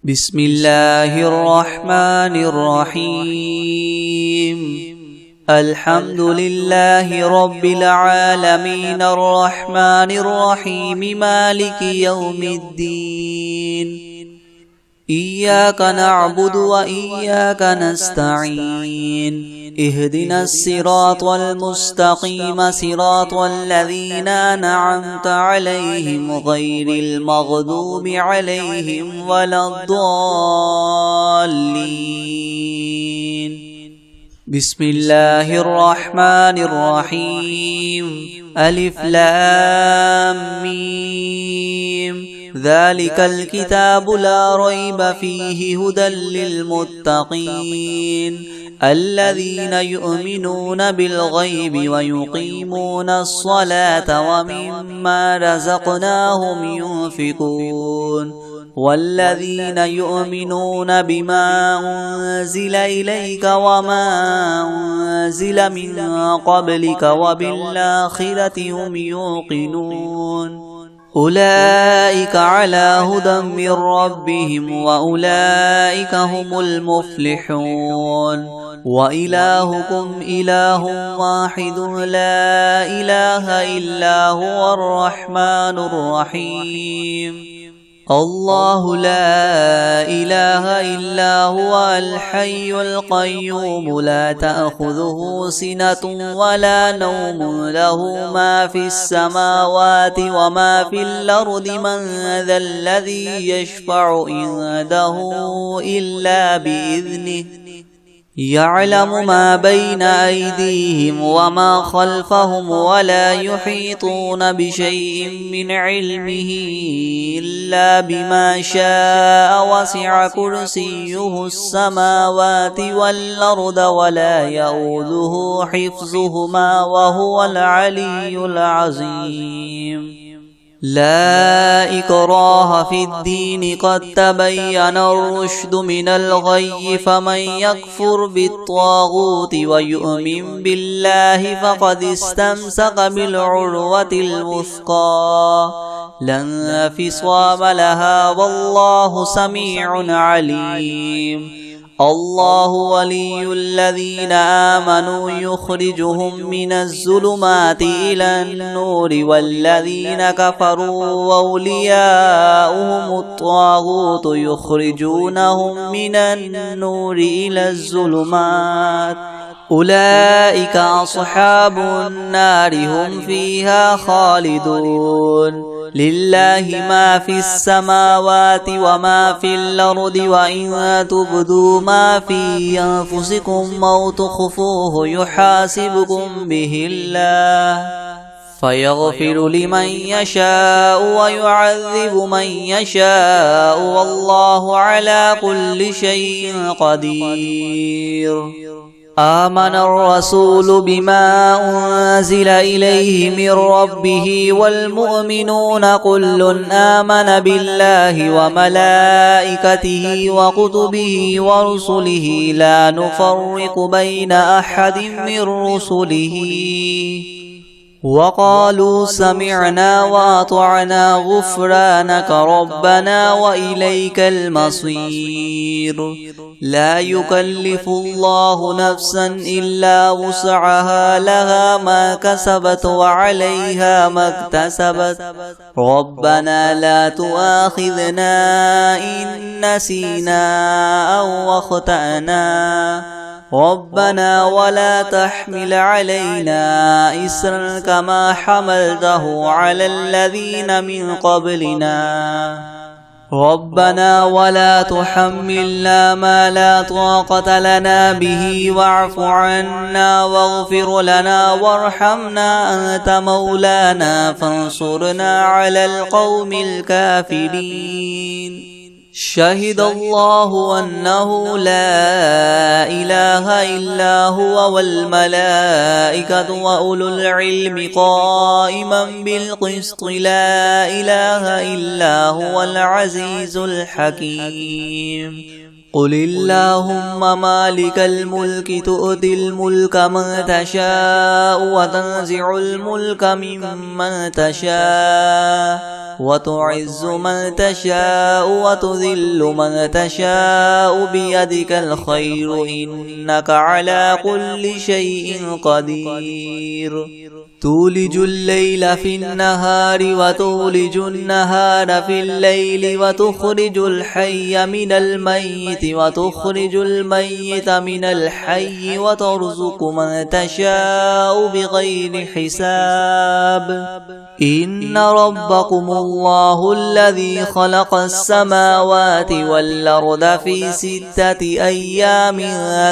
بسم الله الرحمن الرحيم. الحمد لله رب العالمين الرحمن الرحيم مالك يوم الدين. إياك نعبد وإياك نستعين. اهدنا الصراط المستقيم صراط الذين أنعمت عليهم غير المغضوب عليهم ولا الضالين. بسم الله الرحمن الرحيم. ألف لام ميم. ذلك الكتاب لا ريب فيه هدى للمتقين الذين يؤمنون بالغيب ويقيمون الصلاة ومما رزقناهم ينفقون والذين يؤمنون بما أنزل إليك وما أنزل من قبلك وبالآخرة هم يوقنون أولئك على هدى من ربهم وأولئك هم المفلحون. وإلهكم إله واحد لا إله إلا هو الرحمن الرحيم. الله لا إله إلا هو الحي القيوم لا تأخذه سنة ولا نوم له ما في السماوات وما في الأرض من ذا الذي يشفع عنده إلا بإذنه يعلم ما بين أيديهم وما خلفهم ولا يحيطون بشيء من علمه إلا بما شاء وسع كرسيه السماوات والأرض ولا يؤوده حفظهما وهو العلي العظيم. لا إكراه في الدين قد تبين الرشد من الغي فمن يكفر بالطاغوت ويؤمن بالله فقد استمسك بالعروة الوثقى لا انفصام لها والله سميع عليم. الله ولي الذين آمنوا يخرجهم من الظلمات إلى النور والذين كفروا أولياؤهم الطاغوت يخرجونهم من النور إلى الظلمات أولئك أصحاب النار هم فيها خالدون. لله ما في السماوات وما في الأرض وإن تبدوا ما في أنفسكم أو تخفوه يحاسبكم به الله فيغفر لمن يشاء ويعذب من يشاء والله على كل شيء قدير. آمن الرسول بما أنزل إليه من ربه والمؤمنون كل آمن بالله وملائكته وكتبه ورسله لا نفرق بين أحد من رسله وقالوا سمعنا وأطعنا غفرانك ربنا وإليك المصير. لا يكلف الله نفسا إلا وسعها لها ما كسبت وعليها ما اكتسبت ربنا لا تؤاخذنا إن نسينا أو أخطأنا ربنا ولا تحمل علينا إسرا كما حملته على الذين من قبلنا ربنا ولا تحملنا ما لا طاقة لنا به واعف عنا واغفر لنا وارحمنا أنت مولانا فانصرنا على القوم الكافرين. شهد الله أنه لا إله إلا هو والملائكة وأولو العلم قائما بالقسط لا إله إلا هو العزيز الحكيم. قل اللهم مالك الملك تؤتي الملك من تشاء وتنزع الملك ممن تشاء وتعز من تشاء وتذل من تشاء بيدك الخير إنك على كل شيء قدير تولج الليل في النهار وتولج النهار في الليل وتخرج الحي من الميت وتخرج الميت من الحي وترزق من تشاء بغير حساب إن ربكم الله الذي خلق السماوات والأرض في 6 أيام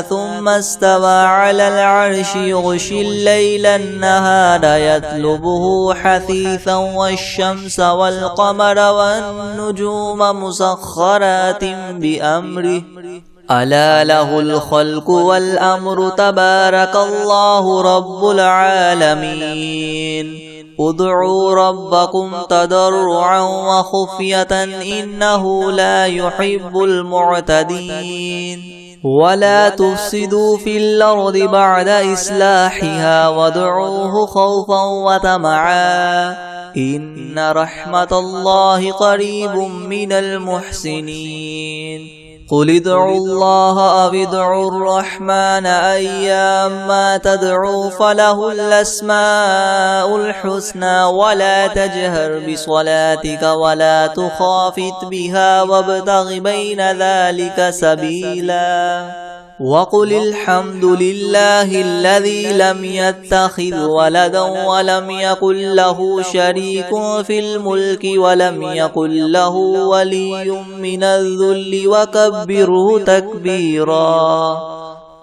ثم استوى على العرش يغشي الليل النهار يطلبه حثيثا والشمس والقمر والنجوم مسخرات بأمره ألا له الخلق والأمر تبارك الله رب العالمين ادعوا ربكم تضرعا وخفية إنه لا يحب المعتدين ولا تفسدوا في الأرض بعد إصلاحها وادعوه خوفا وطمعا إن رحمة الله قريب من المحسنين قل ادعوا الله أو ادعوا الرحمن أيما تدعوا فله الأسماء الحسنى ولا تجهر بصلاتك ولا تخافت بها وابتغ بين ذلك سبيلا وقل الحمد لله الذي لم يتخذ ولدا ولم يكن له شريك في الملك ولم يكن له ولي من الذل وكبره تكبيرا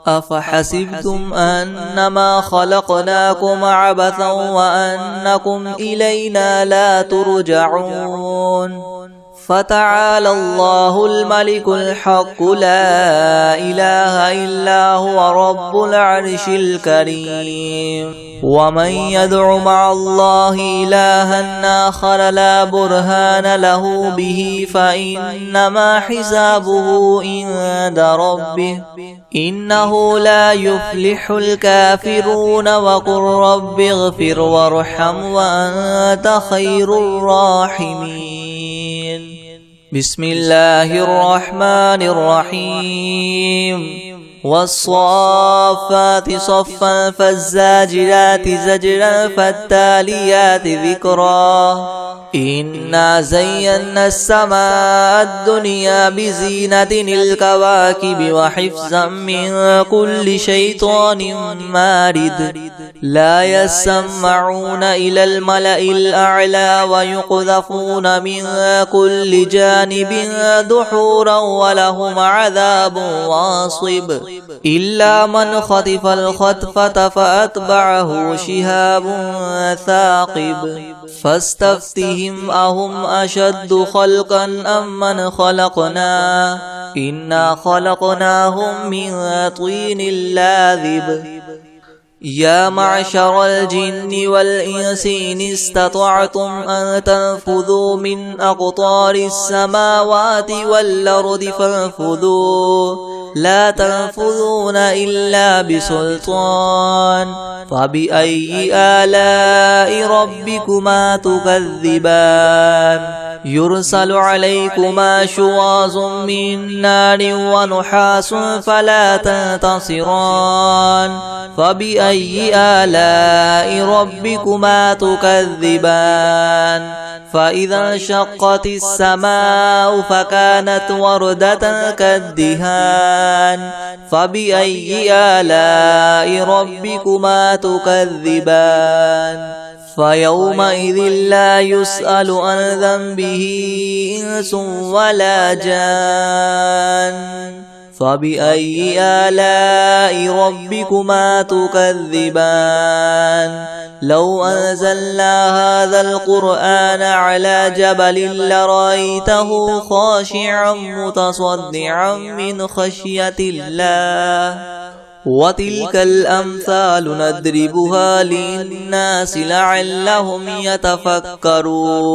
أفحسبتم أنما خلقناكم عبثا وأنكم إلينا لا ترجعون فتعالى الله الملك الحق لا إله إلا هو رب العرش الكريم ومن يدع مع الله إلها آخر لا برهان له به فإنما حسابه عند ربه إنه لا يفلح الكافرون وقل رب اغفر وارحم وأنت خير الراحمين بسم الله الرحمن الرحيم والصافات صفا فالزاجرات زجرا فالتاليات ذكرا إنا زينا السماء الدنيا بزينة الكواكب وحفظا من كل شيطان مارد لا يسمعون إلى الملأ الأعلى ويقذفون من كل جانب دحورا ولهم عذاب واصب إلا من خطف الخطفة فأتبعه شهاب ثاقب فاستفتهم أهم أشد خلقا أم من خلقنا إنا خلقناهم من طين لاذب يا معشر الجن والإنس إن استطعتم أن تنفذوا من أقطار السماوات والأرض فانفذوا لا تنفذون إلا بسلطان فبأي آلاء ربكما تكذبان يرسل عليكما شواظ من نار ونحاس فلا تنتصران فبأي آلاء ربكما تكذبان فإذا انشقت السماء فكانت وردة كالدهان فبأي آلاء ربكما تكذبان فيومئذ لا يسأل عن ذنبه إنس ولا جان فبأي آلاء ربكما تكذبان لو أنزلنا هذا القرآن على جبل لرأيته خاشعا متصدعا من خشية الله وتلك الأمثال نضربها للناس لعلهم يتفكرون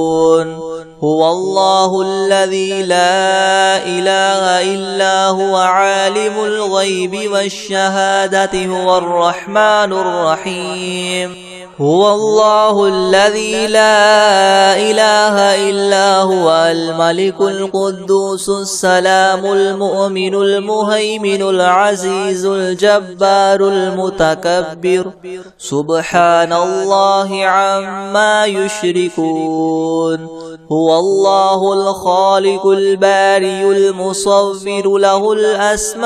هو الله الذي لا إله إلا هو عالم الغيب والشهادة هو الرحمن الرحيم هو الله الذي لا إله إلا هو الملك القدوس السلام المؤمن المهيمن العزيز الجبار المتكبر سبحان الله عما يشركون هو الله الخالق البارئ المصور له الأسماء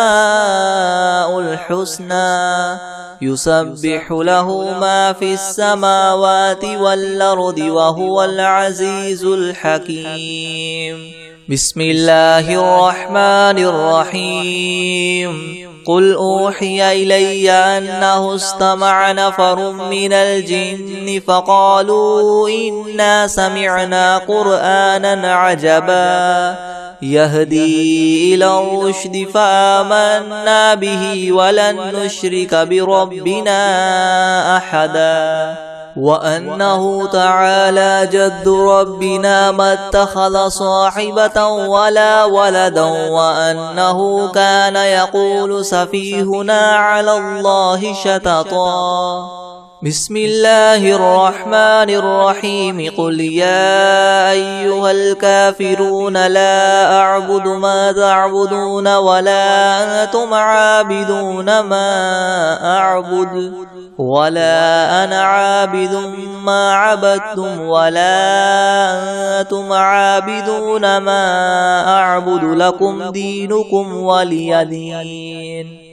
الحسنى يسبح له ما في السماوات والأرض وهو العزيز الحكيم بسم الله الرحمن الرحيم قل أوحي إلي أنه استمع نفر من الجن فقالوا إنا سمعنا قرآنا عجبا يهدي إلى الرشد فآمنا به ولن نشرك بربنا أحدا وأنه تعالى جد ربنا ما اتخذ صاحبة ولا ولدا وأنه كان يقول سفيهنا على الله شططا بسم الله الرحمن الرحيم قل يا أيها الكافرون لا أعبد ما تعبدون ولا أنتم عابدون ما أعبد ولا أنا عابد ما عبدتم ولا أنتم عابدون ما أعبد لكم دينكم ولي دين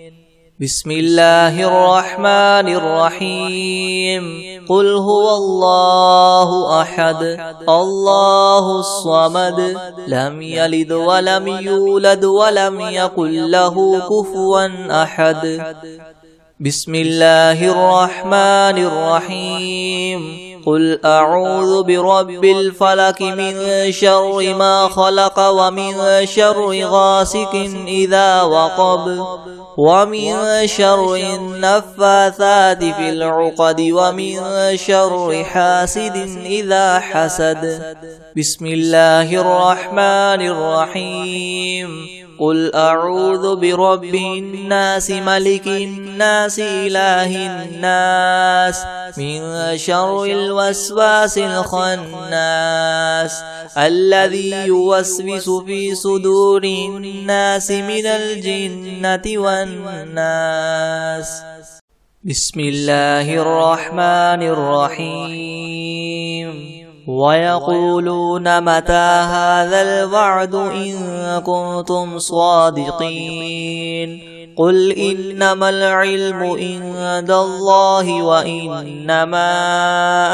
بسم الله الرحمن الرحيم قل هو الله أحد الله الصمد لم يلد ولم يولد ولم يكن له كفوا أحد بسم الله الرحمن الرحيم قل أعوذ برب الفلك من شر ما خلق ومن شر غاسق إذا وقب ومن شر النفاثات في العقد ومن شر حاسد إذا حسد بسم الله الرحمن الرحيم قل أعوذ برب الناس ملك الناس إله الناس من شر الوسواس الخناس الذي يوسوس في صدور الناس من الجنة والناس بسم الله الرحمن الرحيم ويقولون متى هذا الوعد إن كنتم صادقين قل إنما العلم عند الله وإنما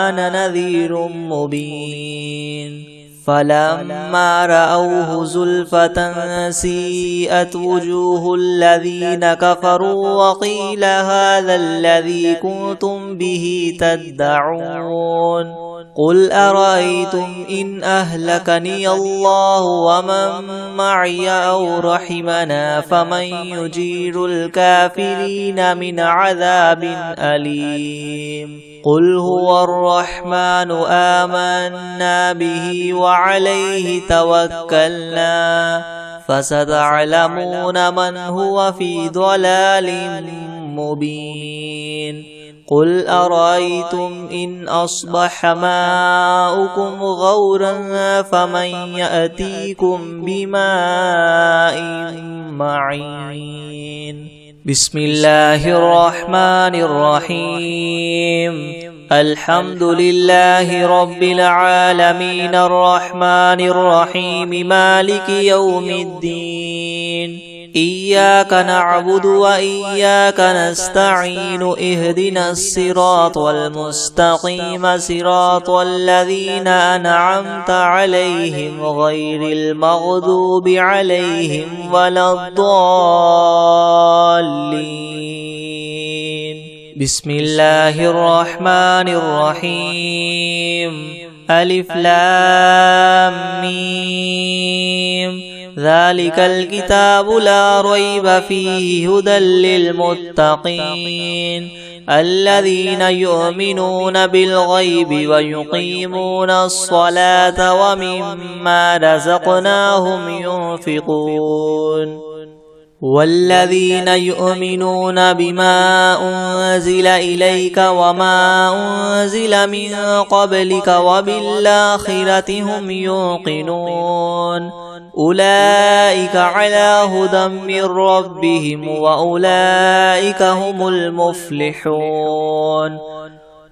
أنا نذير مبين فلما رأوه زلفة سيئت وجوه الذين كفروا وقيل هذا الذي كنتم به تدعون قل أرأيتم إن أهلكني الله ومن معي أو رحمنا فمن يجير الكافرين من عذاب أليم قل هو الرحمن آمنا به وعليه توكلنا فستعلمون من هو في ضلال مبين قل أرأيتم إن أصبح ماؤكم غورا فمن يأتيكم بماء معين بسم الله الرحمن الرحيم الحمد لله رب العالمين الرحمن الرحيم مالك يوم الدين إياك نعبد وإياك نستعين اهدنا الصراط المستقيم صراط الذين أنعمت عليهم غير المغضوب عليهم ولا الضالين بسم الله الرحمن الرحيم ألف لام ميم ذلك الكتاب لا ريب فيه هدى للمتقين الذين يؤمنون بالغيب ويقيمون الصلاة ومما رزقناهم ينفقون والذين يؤمنون بما أنزل إليك وما أنزل من قبلك وبالآخرة هم يوقنون أولئك على هدى من ربهم وأولئك هم المفلحون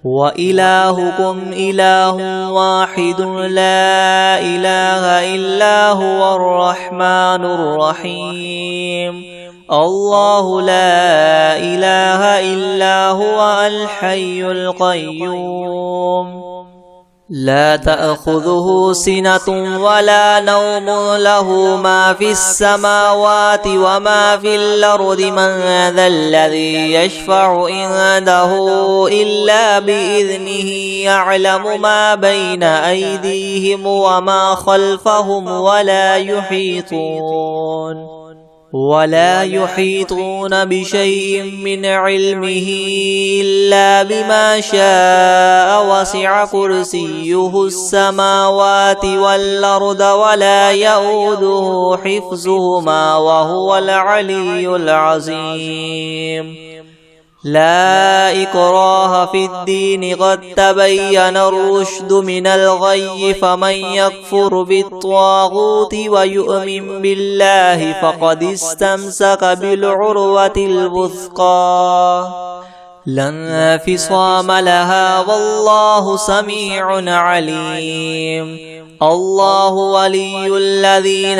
وإلهكم إله واحد لا إله إلا هو الرحمن الرحيم الله لا إله إلا هو الحي القيوم لا تأخذه سنة ولا نوم له ما في السماوات وما في الأرض من ذا الذي يشفع عنده إلا بإذنه يعلم ما بين أيديهم وما خلفهم ولا يحيطون بشيء من علمه إلا بما شاء وسع كرسيه السماوات والأرض ولا يؤوده حفظهما وهو العلي العظيم لا إكراه في الدين قد تبين الرشد من الغي فمن يكفر بالطاغوت ويؤمن بالله فقد استمسك بالعروة الوثقى لا انفصام لها والله سميع عليم الله ولي الذين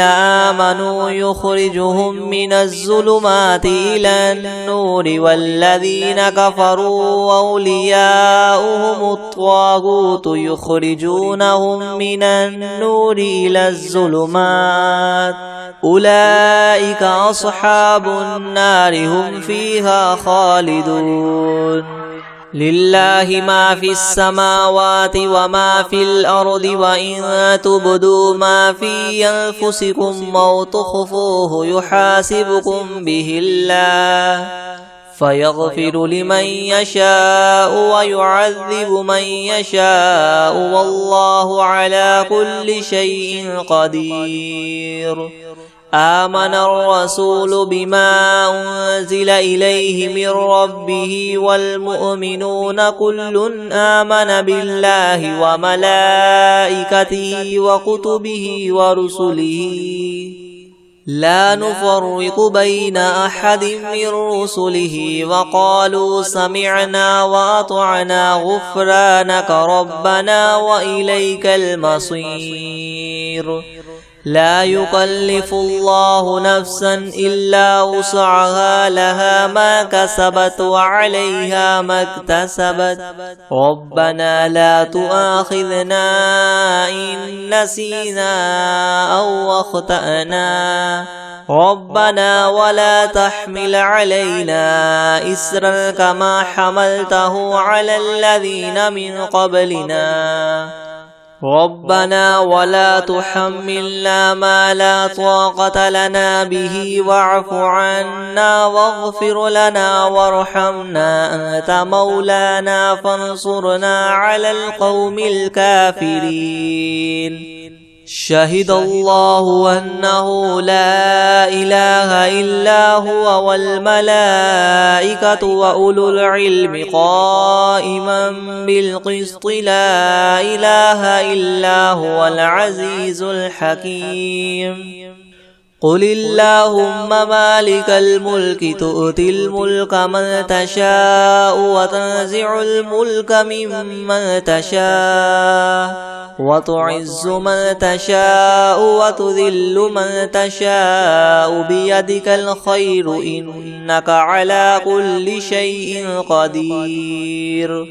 آمنوا يخرجهم من الظلمات إلى النور والذين كفروا أولياؤهم الطاغوت يخرجونهم من النور إلى الظلمات أولئك أصحاب النار هم فيها خالدون لله ما في السماوات وما في الأرض وإن تبدوا ما في أنفسكم أو تخفوه يحاسبكم به الله فيغفر لمن يشاء ويعذب من يشاء والله على كل شيء قدير آمن الرسول بما أنزل إليه من ربه والمؤمنون كل آمن بالله وملائكته وكتبه ورسله لا نفرق بين أحد من رسله وقالوا سمعنا وأطعنا غفرانك ربنا وإليك المصير لا يكلف الله نفسا إلا وسعها لها ما كسبت وعليها ما اكتسبت ربنا لا تؤاخذنا إن نسينا أو أخطأنا ربنا ولا تحمل علينا إسرا كما حملته على الذين من قبلنا ربنا ولا تحملنا ما لا طاقة لنا به واعف عنا واغفر لنا وارحمنا أنت مولانا فانصرنا على القوم الكافرين شهد الله أنه لا إله إلا هو والملائكة وأولو العلم قائما بالقسط لا إله إلا هو العزيز الحكيم قل اللهم مالك الملك تؤتي الملك من تشاء وتنزع الملك ممن تشاء وتعز من تشاء وتذل من تشاء بيدك الخير إنك على كل شيء قدير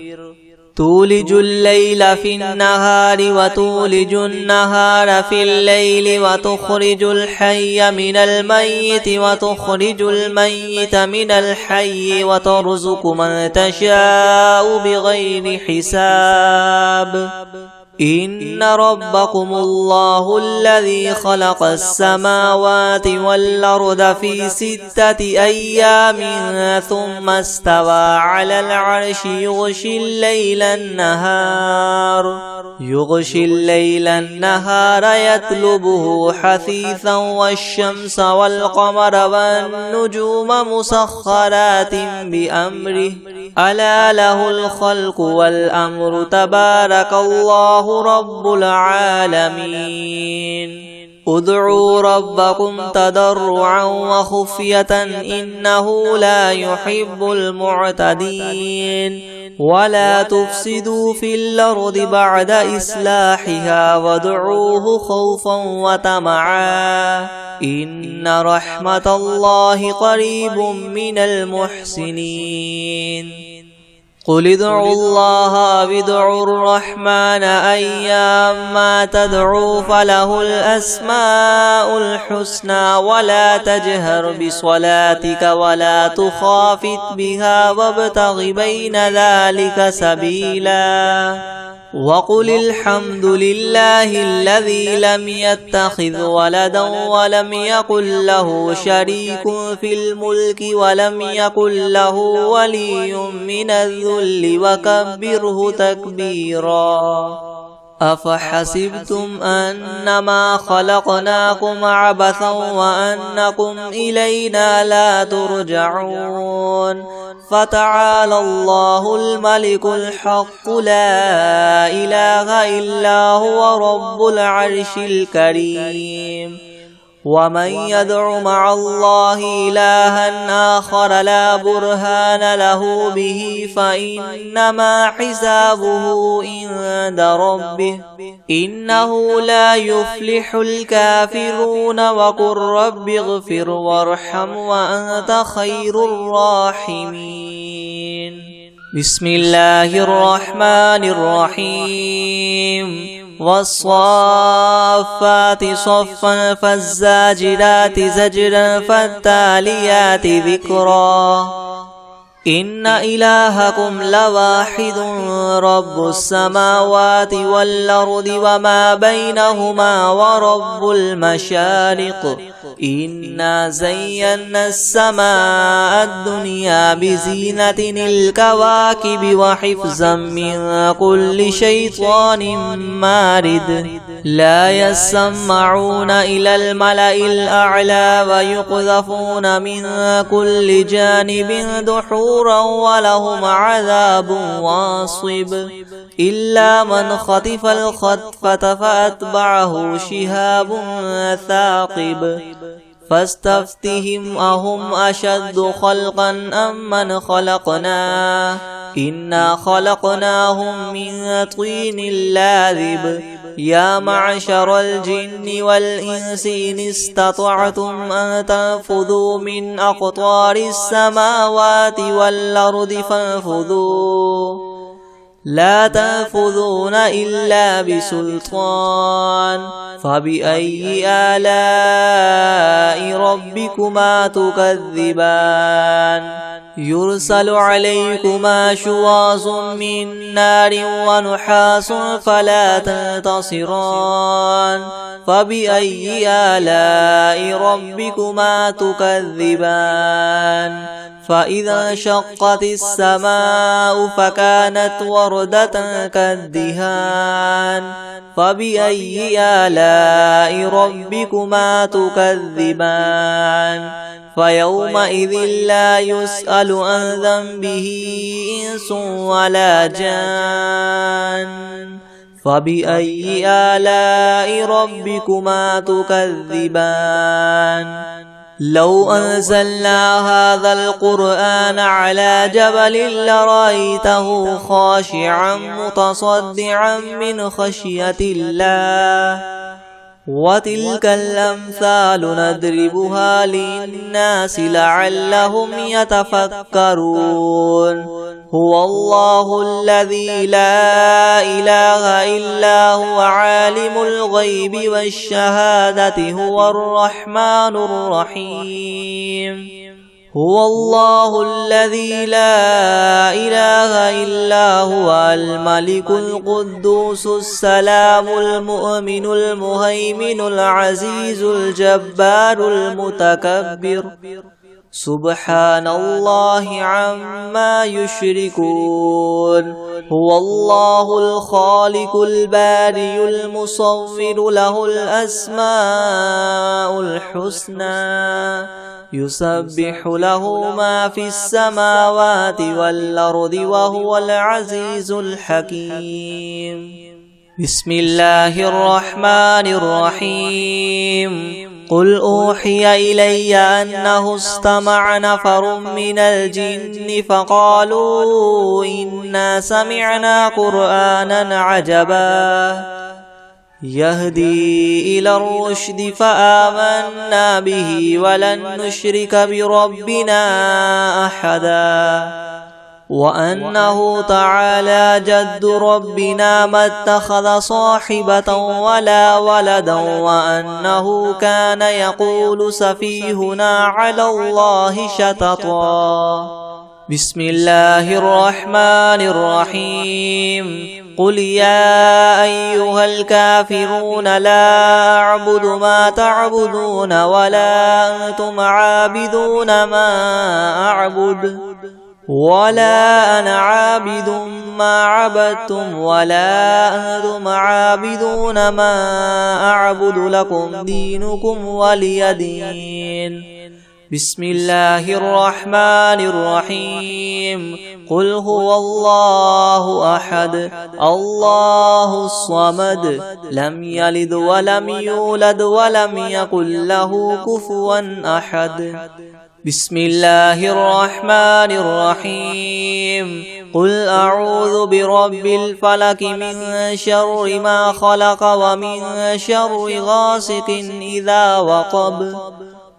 تولج الليل في النهار وتولج النهار في الليل وتخرج الحي من الميت وتخرج الميت من الحي وترزق من تشاء بغير حساب إن ربكم الله الذي خلق السماوات والأرض في 6 أيام ثم استوى على العرش يغشي الليل النهار يطلبه حثيثا والشمس والقمر والنجوم مسخرات بأمره ألا له الخلق والأمر تبارك الله رب العالمين ادعوا ربكم تضرعا وخفية إنه لا يحب المعتدين ولا تفسدوا في الأرض بعد إصلاحها وادعوه خوفا وطمعا إن رحمة الله قريب من المحسنين قل ادعوا الله وادعوا الرحمن أيما تدعوا فله الأسماء الحسنى ولا تجهر بصلاتك ولا تخافت بها وابتغ بين ذلك سبيلا وقل الحمد لله الذي لم يتخذ ولدا ولم يكن له شريك في الملك ولم يكن له ولي من الذل وكبره تكبيرا أفحسبتم أنما خلقناكم عبثا وأنكم إلينا لا ترجعون فتعالى الله الملك الحق لا إله إلا هو رب العرش الكريم ومن يدع مع الله إلها آخر لا برهان له به فإنما حسابه عند ربه إنه لا يفلح الكافرون وقل رب اغفر وارحم وأنت خير الراحمين بسم الله الرحمن الرحيم والصافات صفا فالزاجرات زجرا فالتاليات ذكرا إن إلهكم لواحد رب السماوات والأرض وما بينهما ورب المشارق إنا زينا السماء الدنيا بزينة الكواكب وحفظا من كل شيطان مارد لا يسمعون إلى الملأ الأعلى ويقذفون من كل جانب دحورا ولهم عذاب واصب إلا من خطف الخطفة فأتبعه شهاب ثاقب فاستفتهم أهم أشد خلقا أم من خلقنا إنا خلقناهم من طين لاذب يا معشر الجن والإنس إن استطعتم أن تنفذوا من أقطار السماوات والأرض فانفذوا لا تنفذون إلا بسلطان فبأي آلاء ربكما تكذبان يرسل عليكما شواظ من نار ونحاس فلا تنتصران فبأي آلاء ربكما تكذبان فإذا انشقت السماء فكانت وردة كالدهان فبأي آلاء ربكما تكذبان فيومئذ لا يسأل عن ذنبه إنس ولا جان فبأي آلاء ربكما تكذبان لو أنزلنا هذا القرآن على جبل لرأيته خاشعا متصدعا من خشية الله وتلك الأمثال نضربها للناس لعلهم يتفكرون هو الله الذي لا إله إلا هو عالم الغيب والشهادة هو الرحمن الرحيم هو الله الذي لا إله إلا هو الملك القدوس السلام المؤمن المهيمن العزيز الجبار المتكبر سبحان الله عما يشركون هو الله الخالق البارئ المصور له الأسماء الحسنى يسبح له ما في السماوات والأرض وهو العزيز الحكيم بسم الله الرحمن الرحيم قل أوحي إلي أنه استمع نفر من الجن فقالوا إنا سمعنا قرآنا عجبا يهدي إلى الرشد فآمنا به ولن نشرك بربنا أحدا وأنه تعالى جد ربنا ما اتخذ صاحبة ولا ولدا وأنه كان يقول سفيهنا على الله شططا بسم الله الرحمن الرحيم قل يا أيها الكافرون لا أعبد ما تعبدون ولا أنتم عابدون ما أعبد ولا أنا عابد ما عبدتم ولا أنتم عابدون ما أعبد لكم دينكم ولي دين بسم الله الرحمن الرحيم قل هو الله أحد الله الصمد لم يلد ولم يولد ولم يكن له كفوا أحد بسم الله الرحمن الرحيم قل أعوذ برب الفلك من شر ما خلق ومن شر غاسق إذا وقب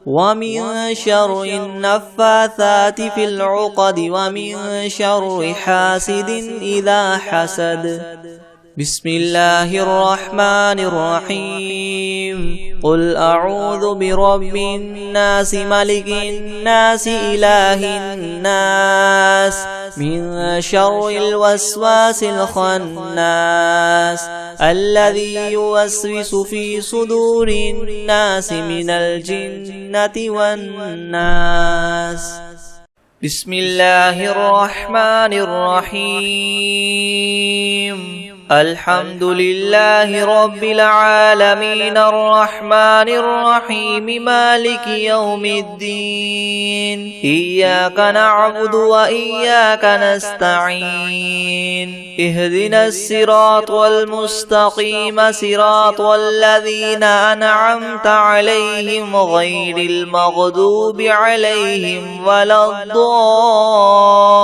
ومن شر النفاثات في العقد ومن شر حاسد إذا حسد بسم الله الرحمن الرحيم قل أعوذ برب الناس ملك الناس إله الناس من شر الوسواس الخناس الذي يوسوس في صدور الناس من الجنة والناس بسم الله الرحمن الرحيم الحمد لله رب العالمين الرحمن الرحيم مالك يوم الدين إياك نعبد وإياك نستعين اهدنا الصراط المستقيم صراط الذين أنعمت عليهم غير المغضوب عليهم ولا الضالين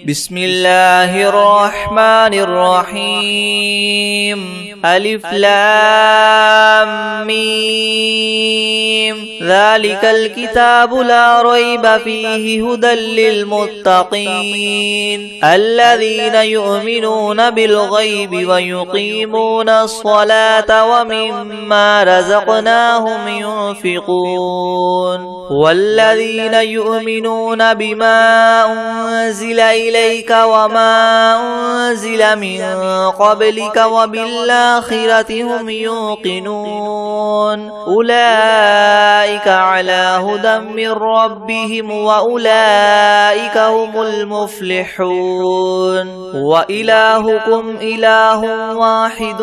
بسم الله الرحمن الرحيم ألف لام ميم ذلك الكتاب لا ريب فيه هدى للمتقين الذين يؤمنون بالغيب ويقيمون الصلاة ومما رزقناهم ينفقون والذين يؤمنون بما أنزل إليك وما أنزل من قبلك وبالآخرة هم يوقنون أولئك على هدى من ربهم وأولئك هم المفلحون وإلهكم إله واحد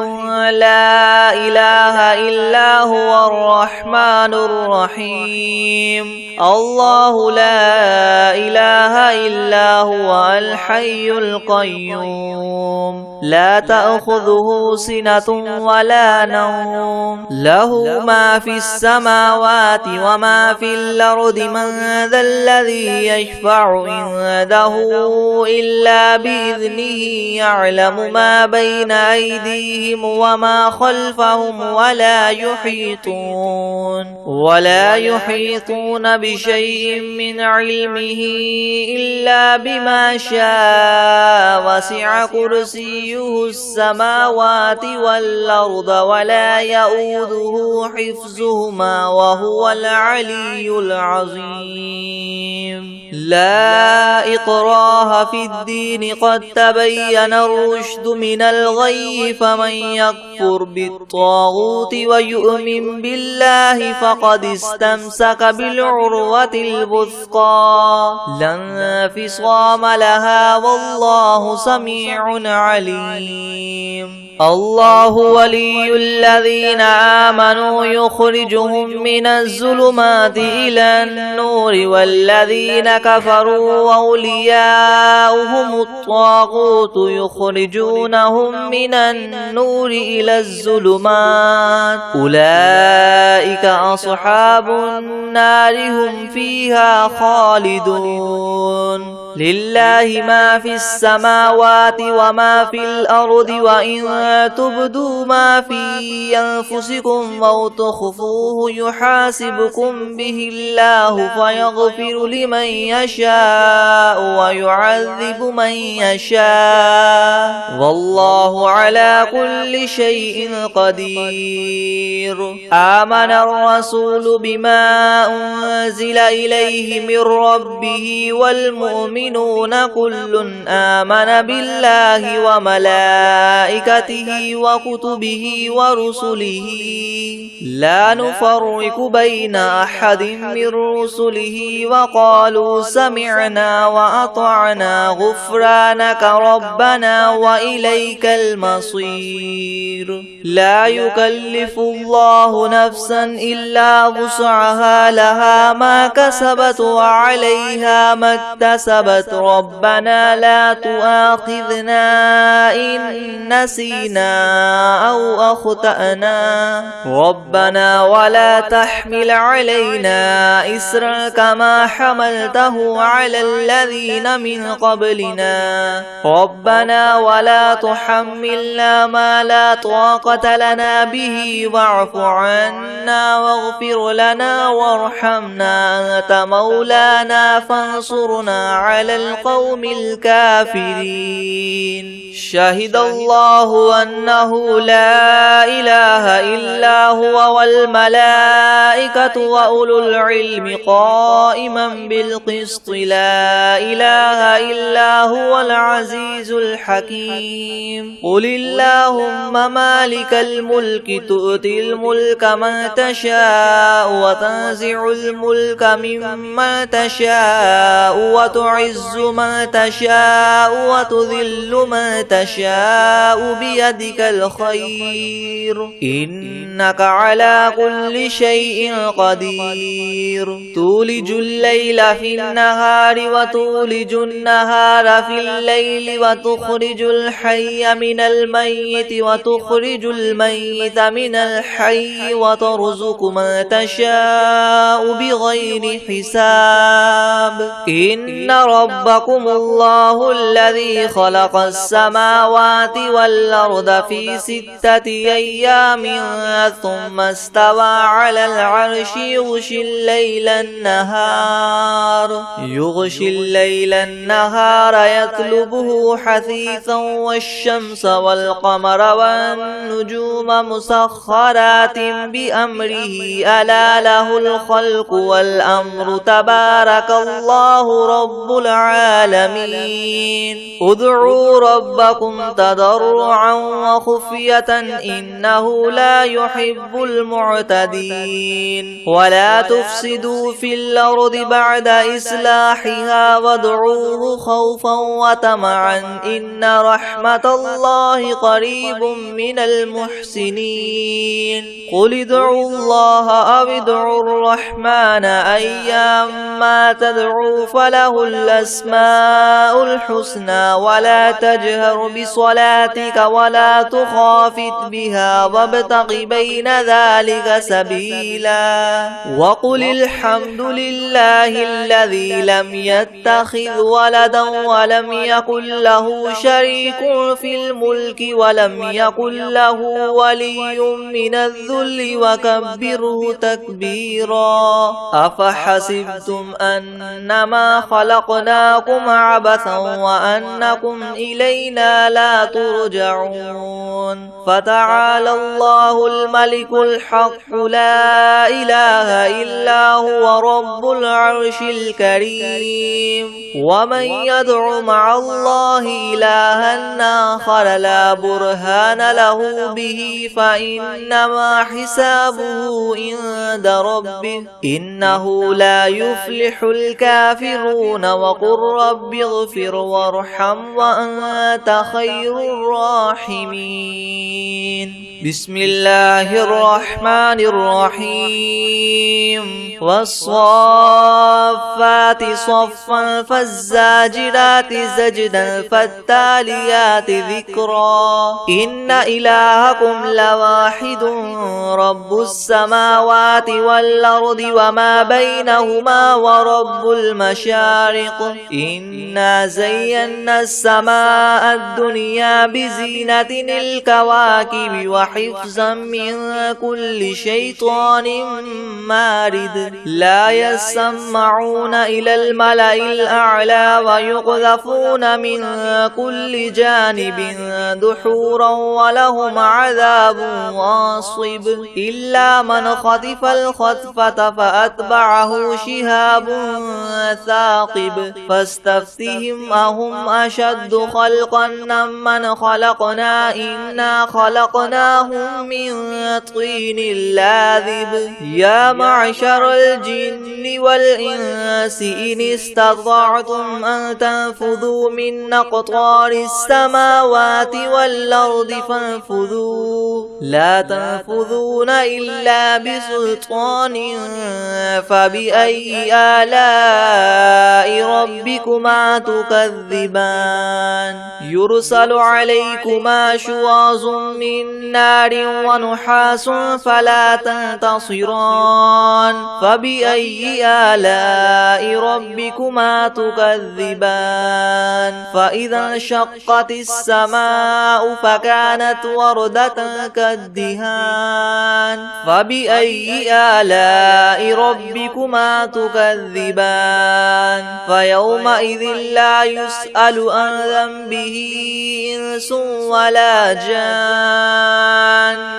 لا إله إلا هو الرحمن الرحيم الله لا إله إلا هو الحي القيوم لا تأخذه سنة ولا نوم له ما في السماوات وما وما في الأرض من ذا الذي يشفع عنده إلا بإذنه يعلم ما بين أيديهم وما خلفهم ولا يحيطون بشيء من علمه إلا بما شاء وسع كرسيه السماوات والأرض ولا يؤوده حفظهما وهو العلي العظيم لا إكراه في الدين قد تبين الرشد من الغي فمن يكفر بالطاغوت ويؤمن بالله فقد استمسك بالعروة الوثقى لا انفصام لها والله سميع عليم الله ولي الذين آمنوا يخرجهم من الظلمات إلى النور والذين كفروا أولياؤهم الطاغوت يخرجونهم من النور إلى الظلمات أولئك أصحاب النار هم فيها خالدون لله ما في السماوات وما في الأرض وإن تبدوا ما في أنفسكم أو تخفوه يحاسبكم به الله فيغفر لمن يشاء ويعذب من يشاء والله على كل شيء قدير آمن الرسول بما أنزل إليه من ربه والمؤمنون كل آمن بالله وملائكته وكتبه ورسله لا نفرق بين أحد من رسله وقالوا سمعنا وأطعنا غفرانك ربنا وإليك المصير لا يكلف الله نفسا إلا وسعها لها ما كسبت وعليها ما اكتسبت ربنا لا تؤاخذنا إن نسينا أو أخطأنا ربنا ولا تحمل علينا إسرا كما حملته على الذين من قبلنا ربنا ولا تحملنا ما لا طاقة لنا به واعف عنا واغفر لنا وارحمنا أنت مولانا فانصرنا على القوم الكافرين شهد الله أنه لا إله إلا هو والملائكة وأولو العلم قائما بالقسط لا إله إلا هو العزيز الحكيم قل اللهم مالك الملك تؤتي الملك من تشاء وتنزع الملك ممن تشاء وتعز من تشاء وتذل من تشاء بيدك الخير إنك على كل شيء قدير تولج الليل في النهار وتولج النهار في الليل وتخرج الحي من الميت وتخرج الميت من الحي وترزق من تشاء بغير حساب إن ربكم الله الذي خلق السماوات والأرض في 6 أيام ثم استوى على العرش يغشي الليل النهار يطلبه حثيثا والشمس والقمر والنجوم مسخرات بأمره ألا له الخلق والأمر تبارك الله رب العالمين ادعوا ربكم تضرعا وخفية إنه لا يحب المعتدين ولا تفسدوا في الأرض بعد إصلاحها وادعوه خوفا وطمعا إن رحمة الله قريب من المحسنين قل ادعوا الله أو ادعوا الرحمن أيام ما تدعو فله الأسماء الحسنى ولا تجهر بصلاتك ولا تخافت بها وابتغ بين ذلك سبيلا وقل الحمد لله الذي لم يتخذ ولدا ولم يكن له شريك في الملك ولم يكن له ولي من الذل وكبره تكبيرا أفحسبتم أنما خلقناكم عبثا وأنكم إلينا لا ترجعون فتعالى الله الملك الحق لا إله إلا هو رب العرش الكريم ومن يدع مع الله إلها آخر لا برهان له به فإنما حسابه عند ربه إنه لا يفلح الكافرون وقل رب اغفر وارحم وأنت خير الراحمين بسم الله الرحمن الرحيم والصافات صفا فالزاجرات زجدا فالتاليات ذكرا إن إلهكم لواحد رب السماوات والأرض وما بينهما ورب المشارق إنا زينا السماء الدنيا بزينة الكواكب وحفظا من كل شيطان مارد لا يسمعون إلى الملأ الأعلى ويقذفون من كل جانب دحورا ولهم عذاب واصب إلا من خطف الخطفة فأتبعه شهاب ثاقب فاستفتهم أهم أشد خلقا ممن خلقنا إنا خلقناهم من طين لاذب يا معشر الجن والإنس إن استطعتم أن تنفذوا من أقطار السماوات والأرض فانفذوا لا تنفذون إلا بسلطان فبأي آلاء ربكما تكذبان يرسل عليكما شواظ من نار ونحاس فلا تنتصران فبأي آلاء ربكما تكذبان فإذا انشقت السماء فكانت وردة كالدهان فبأي آلاء ربكما تكذبان فيومئذ لا يسأل عن ذنبه إنس ولا جان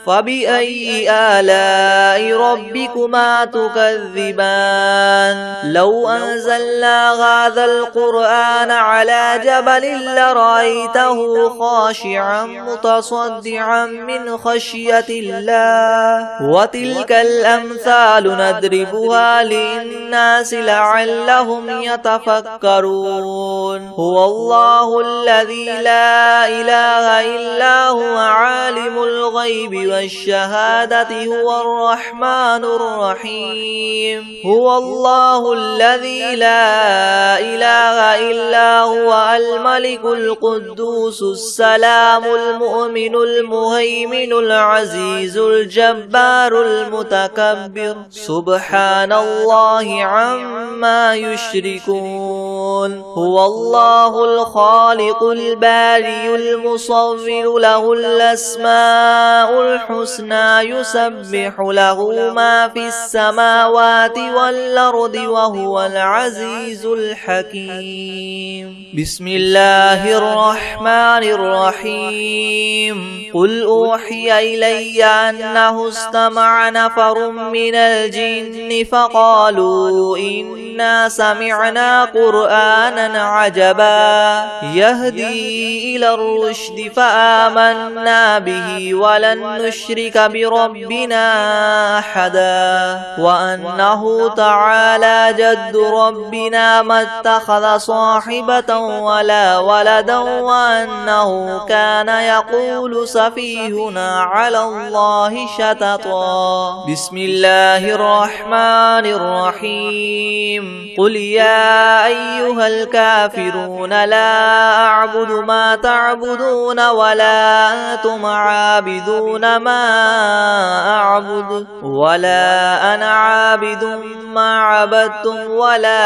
فبأي آلاء ربكما تكذبان لو أنزلنا هذا القرآن على جبل لرأيته خاشعا متصدعا من خشية الله وتلك الأمثال نضربها للناس لعلهم يتفكرون هو الله الذي لا إله إلا هو عالم الغيب والشهادة هو الرحمن الرحيم هو الله الذي لا إله إلا هو الملك القدوس السلام المؤمن المهيمن العزيز الجبار المتكبر سبحان الله عما يشركون هو الله الخالق الباري المصور له الأسماء الحسنى يسبح له ما في السماوات والأرض وهو العزيز الحكيم بسم الله الرحمن الرحيم قل أوحي إلي أنه استمع نفر من الجن فقالوا إنا سمعنا قرآنا عجبا يهدي إلى الرشد فآمنا به ولن نشرك بربنا أحدا وأنه تعالى جد ربنا ما اتخذ صاحبة ولا ولدا وأنه كان يقول سفيهنا على الله شططا بسم الله الرحمن الرحيم الرحيم قل يا أيها الكافرون لا أعبد ما تعبدون ولا أنتم عابدون ما أعبد ولا أنا عابد ما عبدتم ولا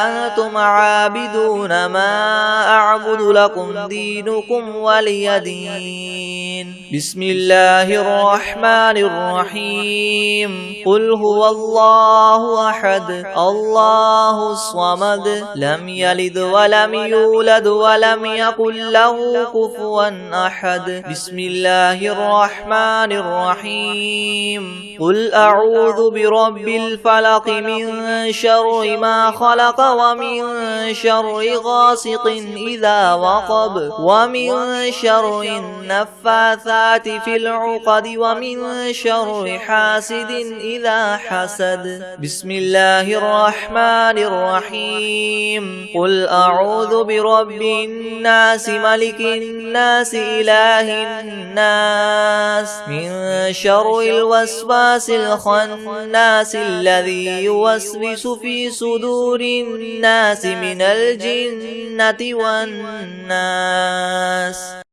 أنتم عابدون ما أعبد لكم دينكم ولي دين بسم الله الرحمن الرحيم قل هو الله أحد الله الصمد لم يلد ولم يولد ولم يكن له كفوا أحد بسم الله الرحمن الرحيم قل أعوذ برب الفلق من شر ما خلق ومن شر غاسق إذا وقب ومن شر النفاثات في العقد ومن شر حاسد إذا حسد بسم الله الرحمن الرحيم قل أعوذ برب الناس ملك الناس إله الناس من شر الوسواس الخناس الذي يوسوس في صدور الناس من الجنة والناس